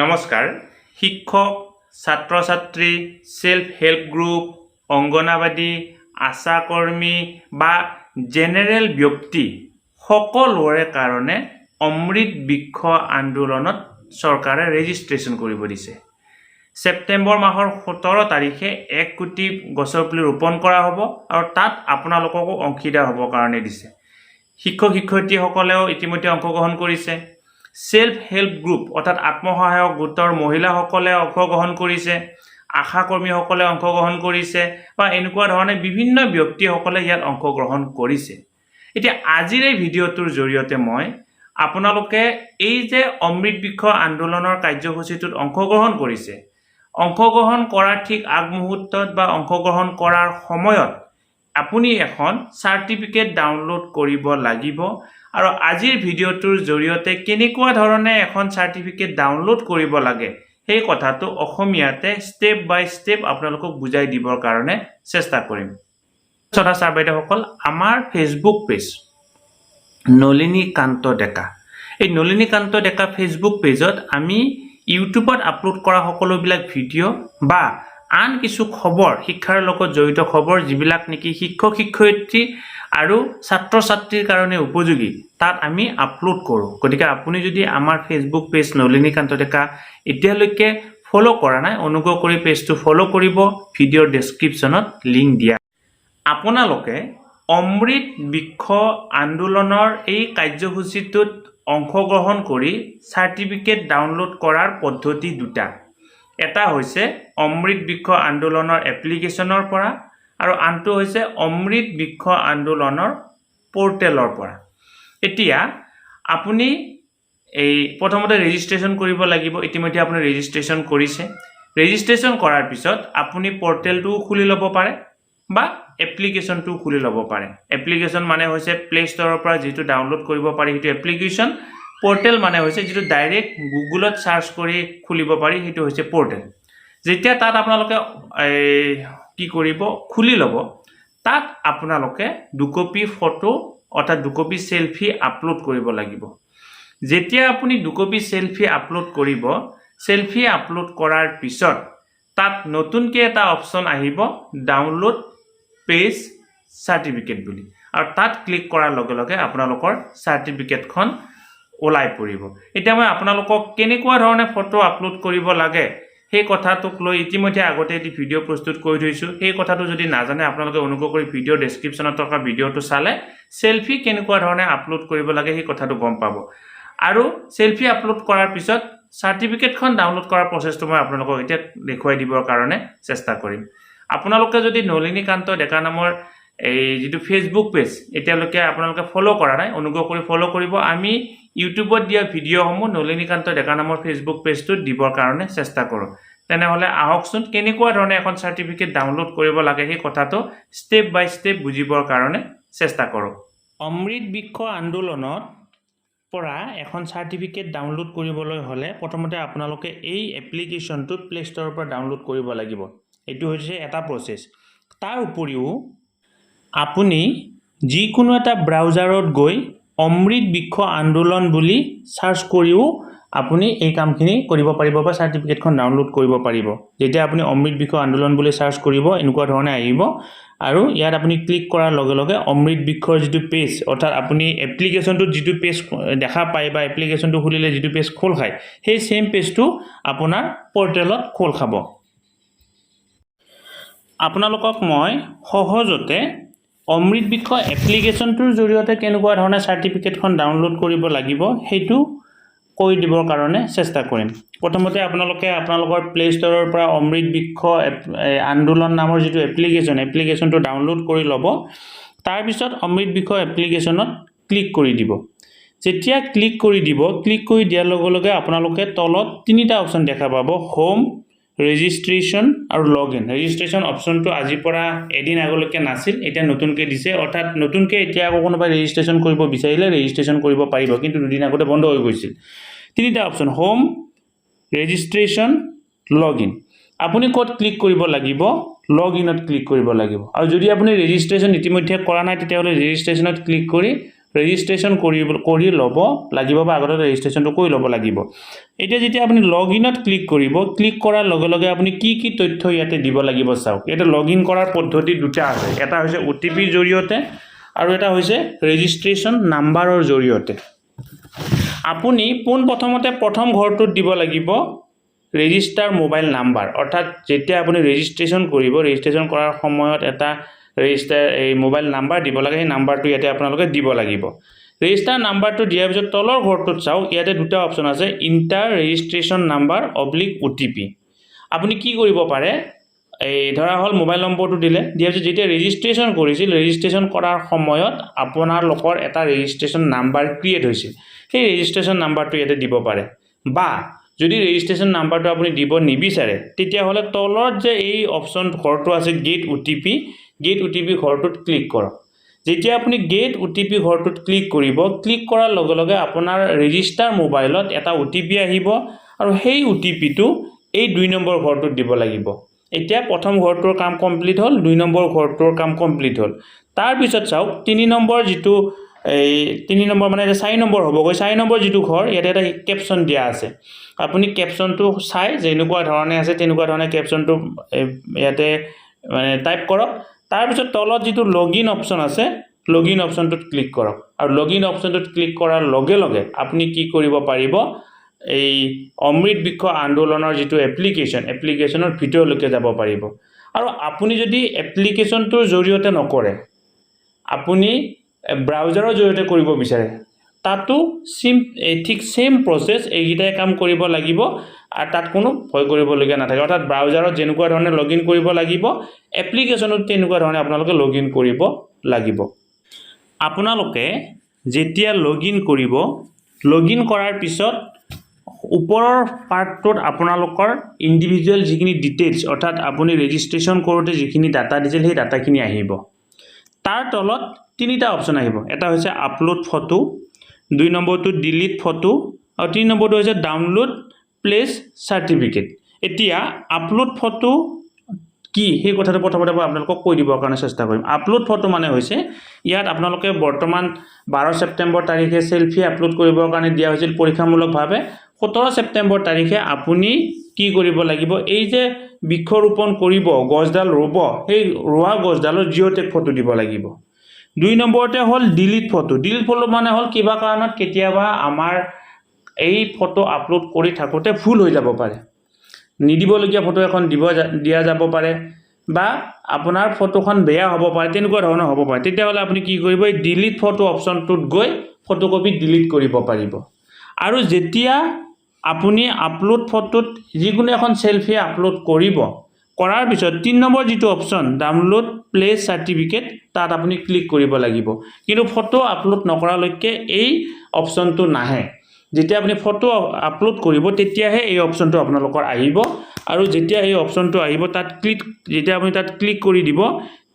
নমস্কাৰ শিক্ষক ছাত্ৰ ছাত্ৰী সেল্ফ হেল্প গ্ৰুপ অংগনাবাদী আশা কৰ্মী বা জেনেৰেল ব্যক্তি সকলোৰে কাৰণে অমৃত বৃক্ষ আন্দোলনত চৰকাৰে ৰেজিষ্ট্ৰেচন কৰিব দিছে। সেপ্টেম্বৰ মাহৰ 17 তাৰিখে 1 কোটি গছৰ পুলি ৰোপণ কৰা হ'ব আৰু তাত আপোনালোককো অংশীদাৰ হ'বৰ কাৰণে দিছে। শিক্ষক শিক্ষয়িত্ৰীসকলেও ইতিমধ্যে অংশগ্ৰহণ কৰিছে। সেল্ফ হেল্প গ্ৰুপ অৰ্থাৎ আত্মসহায়ক গোটৰ মহিলাসকলে অংশগ্ৰহণ কৰিছে, আশা কৰ্মীসকলে অংশগ্ৰহণ কৰিছে বা এনেকুৱা ধৰণে বিভিন্ন ব্যক্তিসকলে ইয়াত অংশগ্ৰহণ কৰিছে। এতিয়া আজিৰ এই ভিডিঅ'টোৰ জৰিয়তে মই আপোনালোকে এই যে অমৃত বৃক্ষ আন্দোলনৰ কাৰ্যসূচীটোত অংশগ্ৰহণ কৰিছে, অংশগ্ৰহণ কৰাৰ ঠিক আগমুহূৰ্তত বা অংশগ্ৰহণ কৰাৰ সময়ত আপুনি এখন চাৰ্টিফিকেট ডাউনলোড কৰিব লাগিব আৰু আজিৰ ভিডিঅ'টোৰ জৰিয়তে কেনেকুৱা ধৰণে এখন চাৰ্টিফিকেট ডাউনলোড কৰিব লাগে সেই কথাটো অসমীয়াতে ষ্টেপ বাই ষ্টেপ আপোনালোকক বুজাই দিবৰ কাৰণে চেষ্টা কৰিম। ছাত্ৰ ছাৰ বাইদেউসকল, আমাৰ ফেচবুক পেজ নলিনীকান্ত ডেকা, এই নলিনীকান্ত ডেকা ফেচবুক পেজত আমি ইউটিউবত আপলোড কৰা সকলোবিলাক ভিডিঅ' বা আন কিছু খবৰ শিক্ষাৰ লগত জড়িত খবৰ যিবিলাক নেকি শিক্ষক শিক্ষয়িত্ৰী আৰু ছাত্ৰ ছাত্ৰীৰ কাৰণে উপযোগী তাত আমি আপলোড কৰোঁ। গতিকে আপুনি যদি আমাৰ ফেচবুক পেজ নলিনীকান্ত ডেকা এতিয়ালৈকে ফ'ল' কৰা নাই, অনুগ্ৰহ কৰি পেজটো ফ'ল' কৰিব। ভিডিঅ'ৰ ডেছক্ৰিপশ্যনত লিংক দিয়া। আপোনালোকে অমৃত বৃক্ষ আন্দোলনৰ এই কাৰ্যসূচীটোত অংশগ্ৰহণ কৰি চাৰ্টিফিকেট ডাউনলোড কৰাৰ পদ্ধতি দুটা। এটা হৈছে অমৃত বৃক্ষ আন্দোলনৰ এপ্লিকেশ্যনৰ পৰা আৰু আনটো হৈছে অমৃত বৃক্ষ আন্দোলনৰ পৰ্টেলৰ পৰা। এতিয়া আপুনি এই প্ৰথমতে ৰেজিষ্ট্ৰেশ্যন কৰিব লাগিব। ইতিমধ্যে আপুনি ৰেজিষ্ট্ৰেশ্যন কৰিছে। ৰেজিষ্ট্ৰেশ্যন কৰাৰ পিছত আপুনি পৰ্টেলটোও খুলি ল'ব পাৰে বা এপ্লিকেশ্যনটোও খুলি ল'ব পাৰে। এপ্লিকেশ্যন মানে হৈছে প্লে ষ্টৰৰ পৰা যিটো ডাউনলোড কৰিব পাৰি সেইটো এপ্লিকেশ্যন। পৰ্টেল মানে হৈছে যিটো ডাইৰেক্ট গুগলত চাৰ্চ কৰি খুলিব পাৰি সেইটো হৈছে পৰ্টেল। যেতিয়া তাত আপোনালোকে কি কৰিব খুলি ল'ব, তাত আপোনালোকে 2 কপি ফটো অৰ্থাৎ 2 কপি সেলফি আপলোড কৰিব লাগিব। যেতিয়া আপুনি 2 কপি সেলফি আপলোড কৰিব, সেলফি আপলোড কৰাৰ পিছত তাত নতুনকৈ এটা অপশ্যন আহিব ডাউনলোড পেজ চাৰ্টিফিকেট বুলি, আৰু তাত ক্লিক কৰাৰ লগে লগে আপোনালোকৰ চাৰ্টিফিকেটখন ওলাই পৰিব। এতিয়া মই আপোনালোকক কেনেকুৱা ধৰণে ফটো আপলোড কৰিব লাগে সেই কথাটোক লৈ ইতিমধ্যে আগতে এটি ভিডিঅ' প্ৰস্তুত কৰি থৈছোঁ। সেই কথাটো যদি নাজানে আপোনালোকে অনুগ্ৰহ কৰি ভিডিঅ'ৰ ডেছক্ৰিপশ্যনত থকা ভিডিঅ'টো চালে সেলফি কেনেকুৱা ধৰণে আপলোড কৰিব লাগে সেই কথাটো গম পাব। আৰু সেলফি আপলোড কৰাৰ পিছত চাৰ্টিফিকেটখন ডাউনলোড কৰাৰ প্ৰচেছটো মই আপোনালোকক এতিয়া দেখুৱাই দিবৰ কাৰণে চেষ্টা কৰিম। আপোনালোকে যদি নলিনীকান্ত ডেকা নামৰ এই যিটো ফেচবুক পেজ এতিয়ালৈকে আপোনালোকে ফ'ল' কৰা নাই, অনুগ্ৰহ কৰি ফ'ল' কৰিব। আমি ইউটিউবত দিয়া ভিডিঅ'সমূহ নলিনীকান্ত ডেকা নামৰ ফেচবুক পেজটোত দিবৰ কাৰণে চেষ্টা কৰোঁ। তেনেহ'লে আহকচোন কেনেকুৱা ধৰণে এখন চাৰ্টিফিকেট ডাউনলোড কৰিব লাগে সেই কথাটো ষ্টেপ বাই ষ্টেপ বুজিবৰ কাৰণে চেষ্টা কৰোঁ। অমৃত বৃক্ষ আন্দোলনত পৰা এখন চাৰ্টিফিকেট ডাউনলোড কৰিবলৈ হ'লে প্ৰথমতে আপোনালোকে এই এপ্লিকেশ্যনটো প্লে ষ্টৰৰ পৰা ডাউনলোড কৰিব লাগিব। এইটো হৈছে এটা প্ৰচেছ। তাৰ উপৰিও আপুনি যিকোনো এটা ব্ৰাউজাৰত গৈ অমৃত বৃক্ষ আন্দোলন বুলি চাৰ্চ কৰিও আপুনি এই কামখিনি কৰিব পাৰিব বা চাৰ্টিফিকেটখন ডাউনলোড কৰিব পাৰিব। যেতিয়া আপুনি অমৃত বৃক্ষ আন্দোলন বুলি চাৰ্চ কৰিব এনেকুৱা ধৰণে আহিব আৰু ইয়াত আপুনি ক্লিক কৰাৰ লগে লগে অমৃত বৃক্ষৰ যিটো পেজ অৰ্থাৎ আপুনি এপ্লিকেশ্যনটোত যিটো পেজ দেখা পায় বা এপ্লিকেশ্যনটো খুলিলে যিটো পেজ খোল খায় সেই সেম পেজটো আপোনাৰ পৰ্টেলত খোল খাব। আপোনালোকক মই সহজতে অমৃত বৃক্ষ এপ্লিকেশ্যনটোৰ জৰিয়তে কেনেকুৱা ধৰণে চাৰ্টিফিকেটখন ডাউনলোড কৰিব লাগিব সেইটো কৈ দিবৰ কাৰণে চেষ্টা কৰিম। প্ৰথমতে আপোনালোকে আপোনালোকৰ প্লে ষ্টৰৰ পৰা অমৃত বৃক্ষ আন্দোলন নামৰ যিটো এপ্লিকেশ্যনটো ডাউনলোড কৰি ল'ব। তাৰপিছত অমৃত বৃক্ষ এপ্লিকেশ্যনত ক্লিক কৰি দিব। যেতিয়া ক্লিক কৰি দিব, ক্লিক কৰি দিয়াৰ লগে লগে আপোনালোকে তলত 3টা অপশ্যন দেখা পাব, হোম, ৰেজিষ্ট্ৰেশ্যন আৰু লগ ইন। ৰেজিষ্ট্ৰেশ্যন অপশ্যনটো আজিৰ পৰা এদিন আগলৈকে নাছিল, এতিয়া নতুনকৈ দিছে। অৰ্থাৎ নতুনকৈ এতিয়া আকৌ কোনোবাই ৰেজিষ্ট্ৰেশ্যন কৰিব বিচাৰিলে ৰেজিষ্ট্ৰেশ্যন কৰিব পাৰিব, কিন্তু দুদিন আগতে বন্ধ হৈ গৈছিল। 3টা option, home, registration, log in. আপুনি ক'ত ক্লিক কৰিব লাগিব? লগ ইনত ক্লিক কৰিব লাগিব। আৰু যদি আপুনি ৰেজিষ্ট্ৰেশ্যন ইতিমধ্যে কৰা নাই তেতিয়াহ'লে ৰেজিষ্ট্ৰেশ্যনত ক্লিক কৰি ৰেজিষ্ট্ৰেশ্যন কৰি ল'ব লাগিব বা আগতে ৰেজিষ্ট্ৰেশ্যনটো কৰি ল'ব লাগিব এতিয়া যেতিয়া আপুনি লগ ইনত ক্লিক কৰিব ক্লিক কৰাৰ লগে লগে আপুনি কি তথ্য ইয়াতে দিব লাগিব চাওক এটা লগ ইন কৰাৰ পদ্ধতি দুটা আছে এটা হৈছে ওটিপিৰ জৰিয়তে আৰু এটা হৈছে ৰেজিষ্ট্ৰেশ্যন নাম্বাৰৰ জৰিয়তে আপুনি পোনপ্ৰথমতে প্ৰথম ঘৰটোত দিব লাগিব ৰেজিষ্টাৰ মোবাইল নাম্বাৰ অৰ্থাৎ যেতিয়া আপুনি ৰেজিষ্ট্ৰেশ্যন কৰিব ৰেজিষ্ট্ৰেশ্যন কৰাৰ সময়ত এটা ৰেজিষ্টাৰ এই মোবাইল নাম্বাৰ দিব লাগে সেই নাম্বাৰটো ইয়াতে আপোনালোকে দিব লাগিব ৰেজিষ্টাৰ নাম্বাৰটো দিয়াৰ পিছত তলৰ ঘৰটোত চাওক ইয়াতে দুটা অপচন আছে ইণ্টাৰ ৰেজিষ্ট্ৰেশ্যন নাম্বাৰ /OTP আপুনি কি কৰিব পাৰে এই ধৰা হল মোবাইল নম্বৰটো দিয়াৰ পিছত যেতিয়া ৰেজিষ্ট্ৰেশ্যন কৰিছিল ৰেজিষ্ট্ৰেশ্যন কৰাৰ সময়ত আপোনালোকৰ এটা ৰেজিষ্ট্ৰেশ্যন নাম্বাৰ ক্ৰিয়েট হৈছিল সেই ৰেজিষ্ট্ৰেশ্যন নাম্বাৰটো ইয়াতে দিব পাৰে বা যদি ৰেজিষ্ট্ৰেশ্যন নাম্বাৰটো আপুনি দিব নিবিচাৰে তেতিয়াহ'লে তলত যে এই অপচন ঘৰটো আছে গেট OTP ঘৰটোত ক্লিক কৰক যেতিয়া আপুনি গেট OTP ঘৰটোত ক্লিক কৰিব ক্লিক কৰাৰ লগে লগে আপোনাৰ ৰেজিষ্টাৰ মোবাইলত এটা OTP আহিব আৰু সেই OTPটো এই 2 নম্বৰ ঘৰটোত দিব লাগিব এতিয়া প্ৰথম ঘৰটোৰ কাম কমপ্লিট হ'ল 2 নম্বৰ ঘৰটোৰ কাম কমপ্লিট হ'ল তাৰ পিছত চাওক 3 নম্বৰ যেটো এই 3 নম্বৰ মানে 4 নম্বৰ হ'বগৈ 4 নম্বৰ যেটো ঘৰ ইয়াতে এটা ক্যাপশন দিয়া আছে আপুনি ক্যাপশনটো চাই যেনেকুৱা ধৰণে আছে তেনেকুৱা ধৰণে ক্যাপশনটো ইয়াতে মানে টাইপ কৰক তাৰ পিছত তলত যেটো লগইন অপচন আছে লগইন অপচনটোত ক্লিক কৰক আৰু লগইন অপচনটোত ক্লিক কৰাৰ লগে লগে আপুনি কি কৰিব পাৰিব এই অমৃত বৃক্ষ আন্দোলনৰ যেটো এপ্লিকেশনৰ ভিতৰলৈকে যাব পাৰিব আৰু আপুনি যদি এপ্লিকেশনটোৰ জৰিয়তে নকৰে আপুনি ব্ৰাউজাৰৰ জৰিয়তে কৰিব বিচাৰে তাতো ঠিক সেম প্ৰসেস এইগিটাই কাম কৰিব লাগিব আৰু তাত কোনো ভয় কৰিবলগীয়া নাথাকে অৰ্থাৎ ব্ৰাউজাৰত যেনেকুৱা ধৰণে লগইন কৰিব লাগিব এপ্লিকেশনত তেনেকুৱা ধৰণে আপোনালোকে লগইন কৰিব লাগিব আপোনালোকে যেতিয়া লগইন কৰিব লগইন কৰাৰ পিছত ওপৰৰ পাৰ্টটোত আপোনালোকৰ ইন্ডিভিজুৱেল যিখিনি ডিটেইলছ অৰ্থাৎ আপুনি ৰেজিষ্ট্ৰেশ্যন কৰোতে যিখিনি ডাটা দিছিল সেই ডাটাখিনি আহিব তাৰ তলত তিনিটা অপচন আহিব এটা হৈছে আপলোড ফটো 2 নম্বৰটো ডিলিট ফটো আৰু 3 নম্বৰটো হৈছে ডাউনলোড প্লেস সাৰ্টিফিকেট এতিয়া আপলোড ফটো কি সেই কথাটো প্ৰথমতে আপোনালোকক কৈ দিবৰ কাৰণে চেষ্টা কৰিম আপলোড ফটো মানে হৈছে ইয়াত আপোনালোকে বৰ্তমান 12 ছেপ্টেম্বৰ তাৰিখে সেলফি আপলোড কৰিবৰ কাৰণে দিয়া হৈছিল পৰীক্ষামূলকভাৱে 17 ছেপ্টেম্বৰ তাৰিখে আপুনি কি কৰিব লাগিব এই যে বৃক্ষৰোপণ কৰিব গছডাল ৰুব সেই ৰোৱা গছডালৰ জিঅ'টেগ ফটো দিব লাগিব 2 নম্বৰতে হল ডিলিট ফটো মানে হল কিবা কাৰণত কেতিয়াবা আমাৰ এই ফটো আপলোড কৰি থাকোতে ভুল হৈ যাব পাৰে নিদিবলগীয়া ফটো এখন দিয়া যাব পাৰে বা আপোনাৰ ফটোখন বেয়া হ'ব পাৰে তেনেকুৱা ধৰণৰ হ'ব পাৰে তেতিয়াহলে আপুনি কি কৰিব এই ডিলিট ফটো অপচনটোত গৈ ফটোকপি ডিলিট কৰিব পাৰিব আৰু যেতিয়া আপুনি আপলোড ফটোত যিকোনো এখন সেলফি আপলোড কৰিব কৰাৰ পিছত 3 নম্বৰ যেটো অপচন ডাউনলোড প্লেস সাৰ্টিফিকেট তাত আপুনি ক্লিক কৰিব লাগিব কিন্তু ফটো আপলোড নকৰালৈকে এই অপচনটো নাহে যেতিয়া আপুনি ফটো আপলোড কৰিব তেতিয়াহে এই অপচনটো আপোনালোকৰ আহিব আৰু যেতিয়া এই অপচনটো আহিব তাত যেতিয়া আপুনি তাত ক্লিক কৰি দিব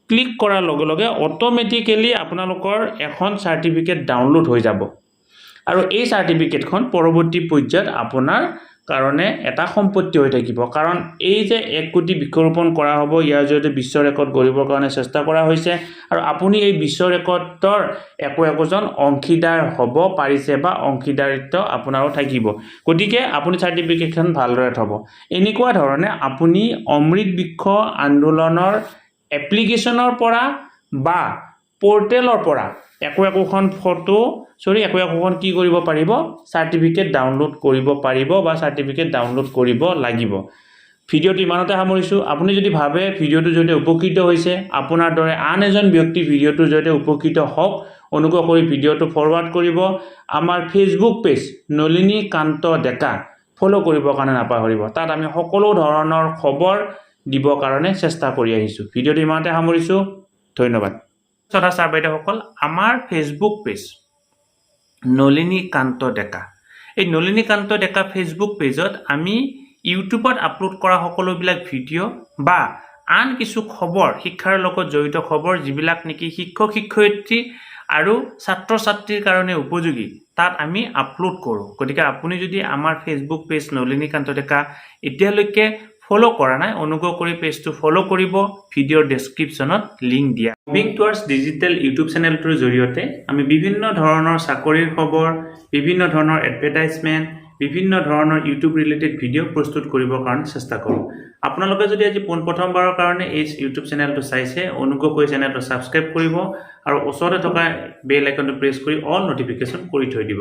ক্লিক কৰাৰ লগে লগে অটোমেটিক্যালি আপোনালোকৰ এখন সাৰ্টিফিকেট ডাউনলোড হৈ যাব আৰু এই সাৰ্টিফিকেটখন পৰৱৰ্তী পৰ্যায়ত আপোনাৰ কাৰণে এটা সম্পত্তি হৈ থাকিব কাৰণ এই যে 1 কোটি বৃক্ষৰোপণ কৰা হ'ব ইয়াৰ জৰিয়তে বিশ্ব ৰেকৰ্ড গঢ়িবৰ কাৰণে চেষ্টা কৰা হৈছে আৰু আপুনি এই বিশ্ব ৰেকৰ্ডৰ একোজন অংশীদাৰ হ'ব পাৰিছে বা অংশীদাৰিত্ব আপোনাৰো থাকিব গতিকে আপুনি সাৰ্টিফিকেটখন ভালদৰে থব এনেকুৱা ধৰণে আপুনি অমৃত বৃক্ষ আন্দোলনৰ এপ্লিকেশনৰ পৰা বা পোৰ্টেলৰ পৰা একোখন ফটো একোখন কি কৰিব পাৰিব সাৰ্টিফিকেট ডাউনলোড কৰিব পাৰিব বা সাৰ্টিফিকেট ডাউনলোড কৰিব লাগিব ভিডিওটো ইমানতে সামৰিছো আপুনি যদি ভাবে ভিডিওটো যদি উপকৃত হৈছে আপোনাৰ দৰে আন এজন ব্যক্তি ভিডিওটো যদি উপকৃত হওক অনুগ্ৰহ কৰি ভিডিওটো ফৰৱাৰ্ড কৰিব আমাৰ ফেসবুক পেজ নলিনী কান্ত ডেকা ফলো কৰিবৰ কাৰণে নাপাহৰিব তাত আমি সকলো ধৰণৰ খবৰ দিবৰ কাৰণে চেষ্টা কৰি আহিছো ভিডিওটো ইমানতে সামৰিছো ধন্যবাদ সদা ছাৰ বাইদেউসকল আমাৰ ফেসবুক পেজ নলিনী কান্ত ডেকা এই নলিনী কান্ত ডেকা ফেসবুক পেজত আমি ইউটিউবত আপলোড কৰা সকলোবিলাক ভিডিও বা আন কিছু খবৰ শিক্ষাৰ লগত জড়িত খবৰ যিবিলাক নেকি শিক্ষক শিক্ষয়িত্ৰী আৰু ছাত্ৰ ছাত্ৰীৰ কাৰণে উপযোগী তাত আমি আপলোড কৰোঁ গতিকে আপুনি যদি আমাৰ ফেসবুক পেজ নলিনী কান্ত ডেকা এতিয়ালৈকে ফ'ল' কৰা নাই অনুগ্ৰহ কৰি পেজটো ফ'ল' কৰিব ভিডিঅ'ৰ ডেছক্ৰিপশ্যনত লিংক দিয়া মুভিং টুৱাৰ্ডছ ডিজিটেল ইউটিউব চেনেলটোৰ জৰিয়তে আমি বিভিন্ন ধৰণৰ চাকৰিৰ খবৰ বিভিন্ন ধৰণৰ এডভাৰটাইজমেণ্ট বিভিন্ন ধৰণৰ ইউটিউব ৰিলেটেড ভিডিঅ' প্ৰস্তুত কৰিবৰ কাৰণে চেষ্টা কৰোঁ আপোনালোকে যদি আজি পোনপ্ৰথমবাৰৰ কাৰণে এই ইউটিউব চেনেলটো চাইছে অনুগ্ৰহ কৰি চেনেলটো ছাবস্ক্ৰাইব কৰিব আৰু ওচৰতে থকা বেল আইকনটো প্ৰেছ কৰি অল নটিফিকেশ্যন কৰি থৈ দিব